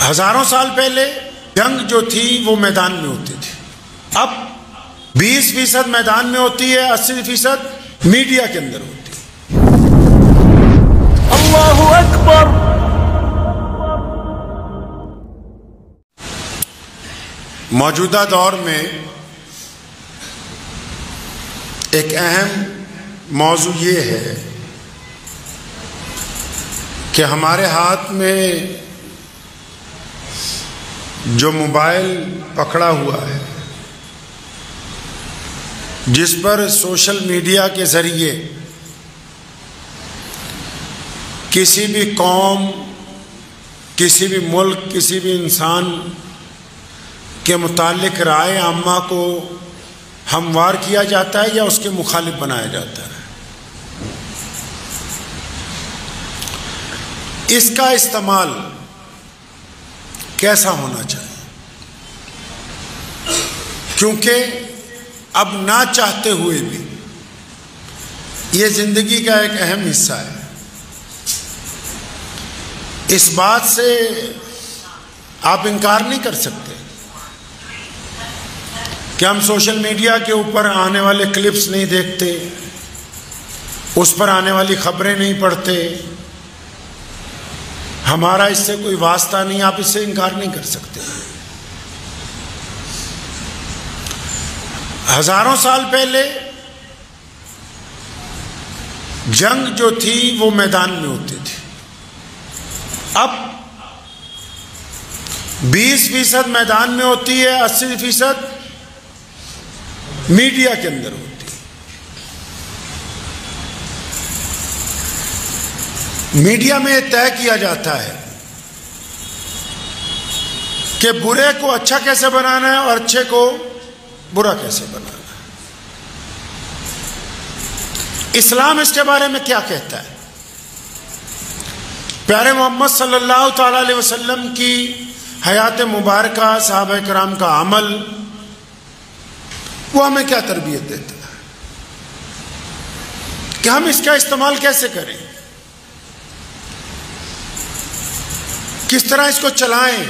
ہزاروں سال پہلے جنگ جو تھی وہ میدان میں ہوتی تھی، اب 20% میدان میں ہوتی ہے، 80% میڈیا کے اندر ہوتی ہے۔ اللہ اکبر۔ موجودہ دور میں ایک اہم موضوع یہ ہے کہ ہمارے ہاتھ میں جو موبائل پکڑا ہوا ہے، جس پر سوشل میڈیا کے ذریعے کسی بھی قوم، کسی بھی ملک، کسی بھی انسان کے متعلق رائے عامہ کو ہموار کیا جاتا ہے یا اس کے مخالف بنایا جاتا ہے۔ اس کا استعمال کیسا ہونا چاہیے؟ کیونکہ اب نہ چاہتے ہوئے بھی یہ زندگی کا ایک اہم حصہ ہے۔ اس بات سے آپ انکار نہیں کر سکتے کہ ہم سوشل میڈیا کے اوپر آنے والے کلپس نہیں دیکھتے، اس پر آنے والی خبریں نہیں پڑھتے، ہمارا اس سے کوئی واسطہ نہیں، آپ اس سے انکار نہیں کر سکتے۔ ہزاروں سال پہلے جنگ جو تھی وہ میدان میں ہوتی تھی، اب 20% میدان میں ہوتی ہے، 80% میڈیا کے اندر ہوتی ہے۔ میڈیا میں یہ طے کیا جاتا ہے کہ برے کو اچھا کیسے بنانا ہے اور اچھے کو برا کیسے بنانا ہے۔ اسلام اس کے بارے میں کیا کہتا ہے؟ پیارے محمد صلی اللہ تعالی علیہ وسلم کی حیات مبارکہ، صحابہ کرام کا عمل، وہ ہمیں کیا تربیت دیتا ہے کہ ہم اس کا استعمال کیسے کریں، کس طرح اس کو چلائیں،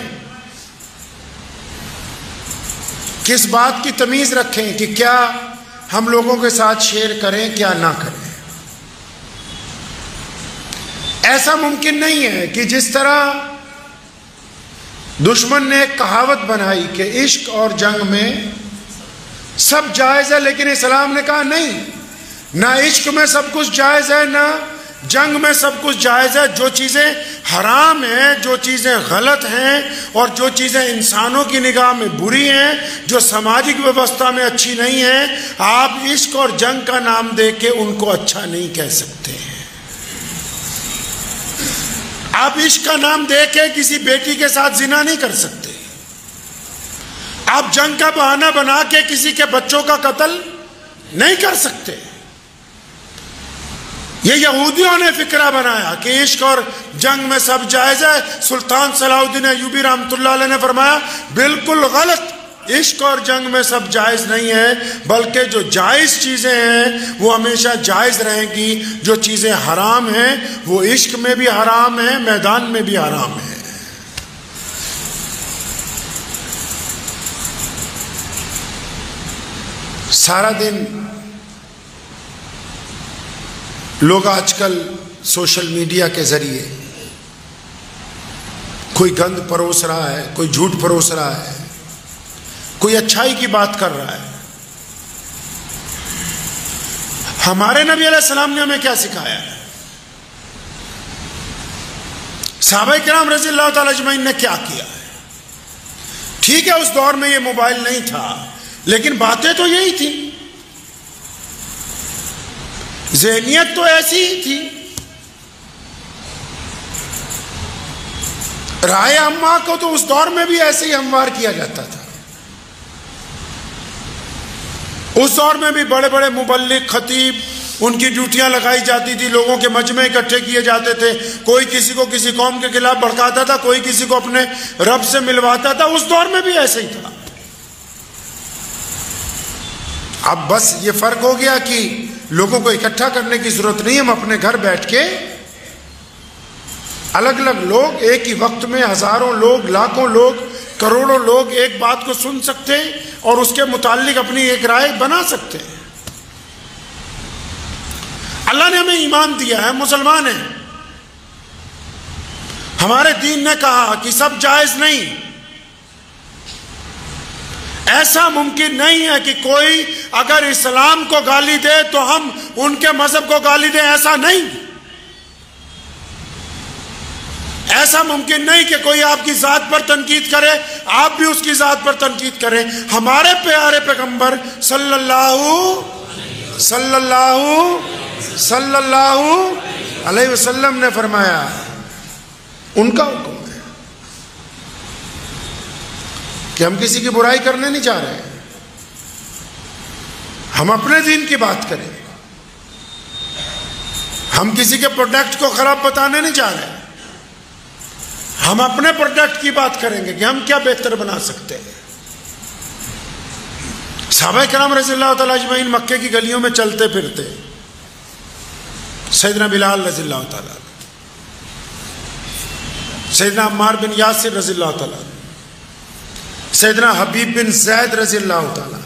کس بات کی تمیز رکھیں کہ کیا ہم لوگوں کے ساتھ شیئر کریں، کیا نہ کریں۔ ایسا ممکن نہیں ہے کہ جس طرح دشمن نے ایک کہاوت بنائی کہ عشق اور جنگ میں سب جائز ہے، لیکن اسلام نے کہا نہیں، نہ عشق میں سب کچھ جائز ہے، نہ جنگ میں سب کچھ جائز ہے۔ جو چیزیں حرام ہیں، جو چیزیں غلط ہیں اور جو چیزیں انسانوں کی نگاہ میں بری ہیں، جو سماجک ویوستھا میں اچھی نہیں ہیں، آپ عشق اور جنگ کا نام دے کے ان کو اچھا نہیں کہہ سکتے ہیں۔ آپ عشق کا نام دے کے کسی بیٹی کے ساتھ زنا نہیں کر سکتے، آپ جنگ کا بہانہ بنا کے کسی کے بچوں کا قتل نہیں کر سکتے۔ یہ یہودیوں نے فکرہ بنایا کہ عشق اور جنگ میں سب جائز ہے۔ سلطان صلاح الدین ایوبی رحمۃ اللہ علیہ نے فرمایا بالکل غلط، عشق اور جنگ میں سب جائز نہیں ہے، بلکہ جو جائز چیزیں ہیں وہ ہمیشہ جائز رہیں گی، جو چیزیں حرام ہیں وہ عشق میں بھی حرام ہیں، میدان میں بھی حرام ہیں۔ سارا دن لوگ آج کل سوشل میڈیا کے ذریعے کوئی گند پروس رہا ہے، کوئی جھوٹ پروس رہا ہے، کوئی اچھائی کی بات کر رہا ہے۔ ہمارے نبی علیہ السلام نے ہمیں کیا سکھایا ہے؟ صحابہ کرام رضی اللہ تعالی اجمعین نے کیا کیا ہے؟ ٹھیک ہے اس دور میں یہ موبائل نہیں تھا، لیکن باتیں تو یہی تھی، ذہنیت تو ایسی ہی تھی، رائے عامہ کو تو اس دور میں بھی ایسے ہی ہموار کیا جاتا تھا۔ اس دور میں بھی بڑے بڑے مبلغ، خطیب، ان کی ڈیوٹیاں لگائی جاتی تھی، لوگوں کے مجمع اکٹھے کیے جاتے تھے، کوئی کسی کو کسی قوم کے خلاف بھڑکاتا تھا، کوئی کسی کو اپنے رب سے ملواتا تھا۔ اس دور میں بھی ایسے ہی تھا۔ اب بس یہ فرق ہو گیا کہ لوگوں کو اکٹھا کرنے کی ضرورت نہیں، ہم اپنے گھر بیٹھ کے الگ الگ لوگ ایک ہی وقت میں ہزاروں لوگ، لاکھوں لوگ، کروڑوں لوگ ایک بات کو سن سکتے ہیں اور اس کے متعلق اپنی ایک رائے بنا سکتے ہیں۔ اللہ نے ہمیں ایمان دیا ہے، مسلمان ہیں، ہمارے دین نے کہا کہ سب جائز نہیں، ایسا ممکن نہیں ہے کہ کوئی اگر اسلام کو گالی دے تو ہم ان کے مذہب کو گالی دیں، ایسا نہیں، ایسا ممکن نہیں کہ کوئی آپ کی ذات پر تنقید کرے آپ بھی اس کی ذات پر تنقید کریں۔ ہمارے پیارے پیغمبر صلی اللہ علیہ وسلم نے فرمایا، ان کا حکم ہے کہ ہم کسی کی برائی کرنے نہیں جا رہے، ہم اپنے دین کی بات کریں، ہم کسی کے پروڈکٹ کو خراب بتانے نہیں جا رہے، ہم اپنے پروڈکٹ کی بات کریں گے کہ ہم کیا بہتر بنا سکتے ہیں۔ صحابہ کرام رضی اللہ تعالیٰ اجمعین مکے کی گلیوں میں چلتے پھرتے، سیدنا بلال رضی اللہ تعالیٰ، سیدنا عمار بن یاسر رضی اللہ تعالیٰ، سیدنا حبیب بن زید رضی اللہ تعالیٰ،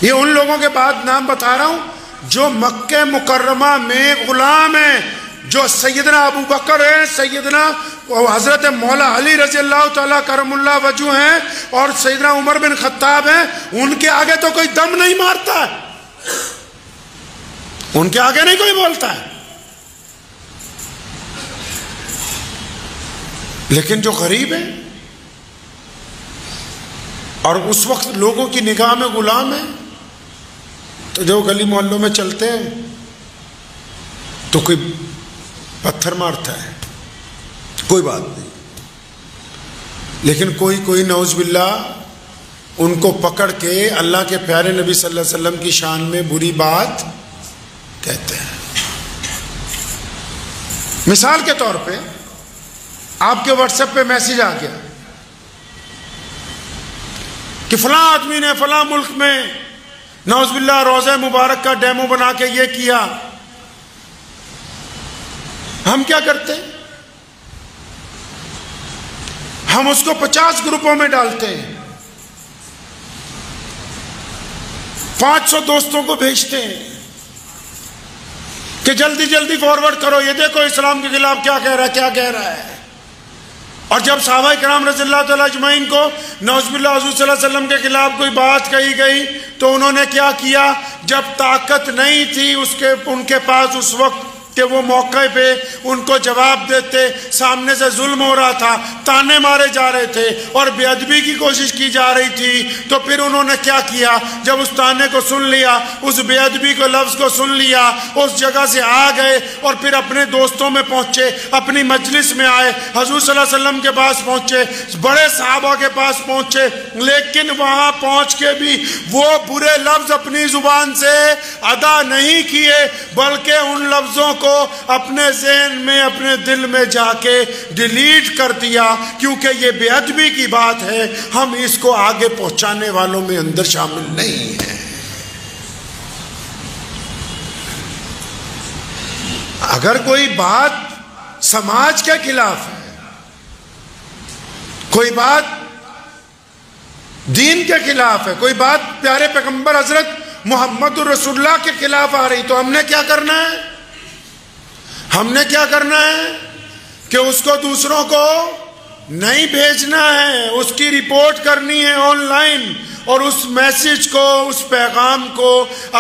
یہ ان لوگوں کے بعد نام بتا رہا ہوں جو مکہ مکرمہ میں غلام ہیں، جو سیدنا ابو بکر ہیں، سیدنا حضرت مولا علی رضی اللہ تعالیٰ کرم اللہ وجہ ہیں، اور سیدنا عمر بن خطاب ہیں، ان کے آگے تو کوئی دم نہیں مارتا ہے، ان کے آگے نہیں کوئی بولتا ہے۔ لیکن جو غریب ہے اور اس وقت لوگوں کی نگاہ میں غلام ہے، تو جو گلی محلوں میں چلتے ہیں تو کوئی پتھر مارتا ہے، کوئی بات نہیں، لیکن کوئی نعوذ باللہ ان کو پکڑ کے اللہ کے پیارے نبی صلی اللہ علیہ وسلم کی شان میں بری بات کہتے ہیں۔ مثال کے طور پہ آپ کے واٹس ایپ پہ میسج آ گیا کہ فلاں آدمی نے فلاں ملک میں نعوذ باللہ روضہ مبارک کا ڈیمو بنا کے یہ کیا، ہم کیا کرتے ہیں؟ ہم اس کو 50 گروپوں میں ڈالتے ہیں، 500 دوستوں کو بھیجتے ہیں کہ جلدی جلدی فارورڈ کرو، یہ دیکھو اسلام کے خلاف کیا کہہ رہا ہے۔ اور جب صحابہ کرام رضی اللہ تعالیٰ اجمعین کو نعوذ باللہ حضور صلی اللہ علیہ وسلم کے خلاف کوئی بات کہی گئی تو انہوں نے کیا کیا؟ جب طاقت نہیں تھی ان کے پاس اس وقت کہ وہ موقع پہ ان کو جواب دیتے، سامنے سے ظلم ہو رہا تھا، تانے مارے جا رہے تھے اور بے ادبی کی کوشش کی جا رہی تھی، تو پھر انہوں نے کیا کیا؟ جب اس تانے کو سن لیا، اس بے ادبی کو لفظ کو سن لیا، اس جگہ سے آ گئے اور پھر اپنے دوستوں میں پہنچے، اپنی مجلس میں آئے، حضور صلی اللہ علیہ وسلم کے پاس پہنچے، بڑے صحابہ کے پاس پہنچے، لیکن وہاں پہنچ کے بھی وہ برے لفظ اپنی زبان سے ادا نہیں کیے، بلکہ ان لفظوں کو اپنے ذہن میں اپنے دل میں جا کے ڈیلیٹ کر دیا، کیونکہ یہ بے ادبی کی بات ہے، ہم اس کو آگے پہنچانے والوں میں اندر شامل نہیں ہیں۔ اگر کوئی بات سماج کے خلاف ہے، کوئی بات دین کے خلاف ہے، کوئی بات پیارے پیغمبر حضرت محمد رسول اللہ کے خلاف آ رہی، تو ہم نے کیا کرنا ہے؟ ہم نے کیا کرنا ہے کہ اس کو دوسروں کو نہیں بھیجنا ہے، اس کی رپورٹ کرنی ہے آن لائن، اور اس میسج کو، اس پیغام کو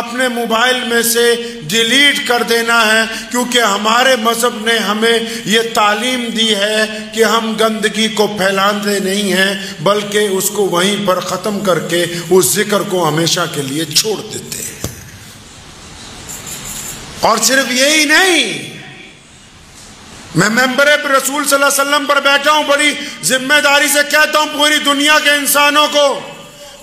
اپنے موبائل میں سے ڈیلیٹ کر دینا ہے، کیونکہ ہمارے مذہب نے ہمیں یہ تعلیم دی ہے کہ ہم گندگی کو پھیلاتے نہیں ہیں، بلکہ اس کو وہیں پر ختم کر کے اس ذکر کو ہمیشہ کے لیے چھوڑ دیتے ہیں۔ اور صرف یہی نہیں، میں ممبر رسول صلی اللہ علیہ وسلم پر بیٹھا ہوں، بڑی ذمہ داری سے کہتا ہوں پوری دنیا کے انسانوں کو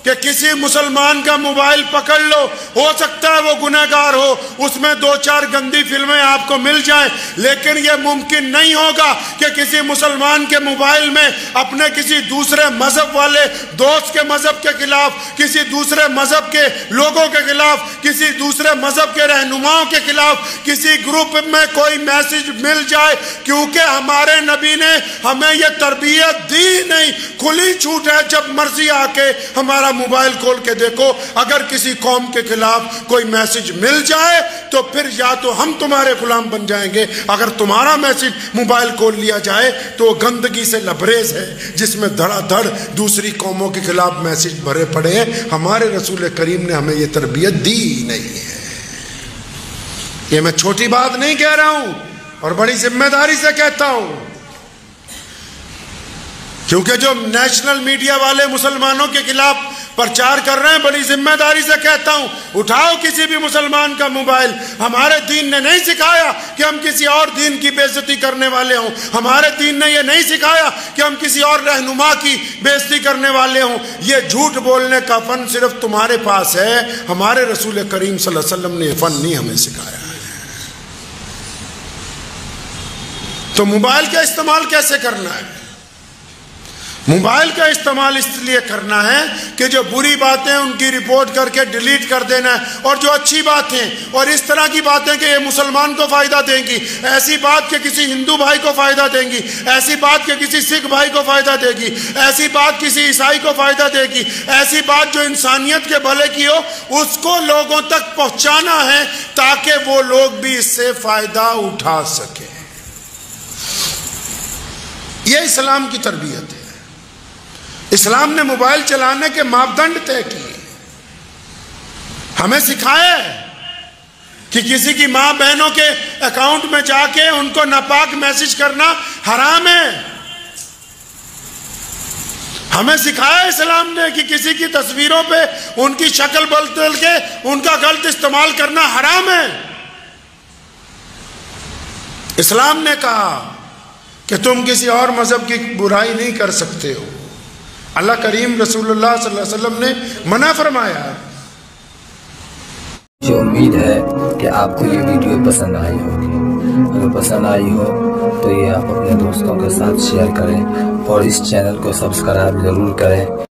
کہ کسی مسلمان کا موبائل پکڑ لو، ہو سکتا ہے وہ گنہگار ہو، اس میں 2-4 گندی فلمیں آپ کو مل جائیں، لیکن یہ ممکن نہیں ہوگا کہ کسی مسلمان کے موبائل میں اپنے کسی دوسرے مذہب والے دوست کے مذہب کے خلاف، کسی دوسرے مذہب کے لوگوں کے خلاف، کسی دوسرے مذہب کے رہنماؤں کے خلاف کسی گروپ میں کوئی میسج مل جائے، کیونکہ ہمارے نبی نے ہمیں یہ تربیت دی نہیں۔ کھلی چھوٹ ہے، جب مرضی آ کے ہمارا موبائل کھول کے دیکھو، اگر کسی قوم کے خلاف کوئی میسج مل جائے تو پھر یا تو ہم تمہارے غلام بن جائیں گے، اگر تمہارا میسج موبائل کھول لیا جائے تو وہ گندگی سے لبریز ہے جس میں دھڑا دھڑ دوسری قوموں کے خلاف میسج بھرے پڑے ہیں۔ ہمارے رسول کریم نے ہمیں یہ تربیت دی نہیں ہے۔ یہ میں چھوٹی بات نہیں کہہ رہا ہوں اور بڑی ذمہ داری سے کہتا ہوں، کیونکہ جو نیشنل میڈیا والے مسلمانوں کے خلاف پرچار کر رہے ہیں، بڑی ذمہ داری سے کہتا ہوں، اٹھاؤ کسی بھی مسلمان کا موبائل۔ ہمارے دین نے نہیں سکھایا کہ ہم کسی اور دین کی بے عزتی کرنے والے ہوں، ہمارے دین نے یہ نہیں سکھایا کہ ہم کسی اور رہنما کی بے عزتی کرنے والے ہوں۔ یہ جھوٹ بولنے کا فن صرف تمہارے پاس ہے، ہمارے رسول کریم صلی اللہ علیہ وسلم نے یہ فن نہیں ہمیں سکھایا ہے۔ تو موبائل کا استعمال کیسے کرنا ہے؟ موبائل کا استعمال اس لیے کرنا ہے کہ جو بری باتیں ان کی رپورٹ کر کے ڈیلیٹ کر دینا ہے، اور جو اچھی باتیں اور اس طرح کی باتیں کہ یہ مسلمان کو فائدہ دیں گی، ایسی بات کہ کسی ہندو بھائی کو فائدہ دیں گی، ایسی بات کہ کسی سکھ بھائی کو فائدہ دے گی، ایسی بات کسی عیسائی کو فائدہ دے گی، ایسی بات جو انسانیت کے بھلے کی ہو، اس کو لوگوں تک پہنچانا ہے تاکہ وہ لوگ بھی اس سے فائدہ اٹھا سکیں۔ یہ اسلام کی تربیت ہے۔ اسلام نے موبائل چلانے کے ماپدنڈ طے کیے، ہمیں سکھایا ہے کہ کسی کی ماں بہنوں کے اکاؤنٹ میں جا کے ان کو ناپاک میسج کرنا حرام ہے۔ ہمیں سکھایا اسلام نے کہ کسی کی تصویروں پہ ان کی شکل بدل کے ان کا غلط استعمال کرنا حرام ہے۔ اسلام نے کہا کہ تم کسی اور مذہب کی برائی نہیں کر سکتے ہو، اللہ کریم رسول اللہ صلی اللہ علیہ وسلم نے منع فرمایا۔ مجھے امید ہے کہ آپ کو یہ ویڈیو پسند آئی ہوگی، اگر پسند آئی ہو تو یہ آپ اپنے دوستوں کے ساتھ شیئر کریں اور اس چینل کو سبسکرائب ضرور کریں۔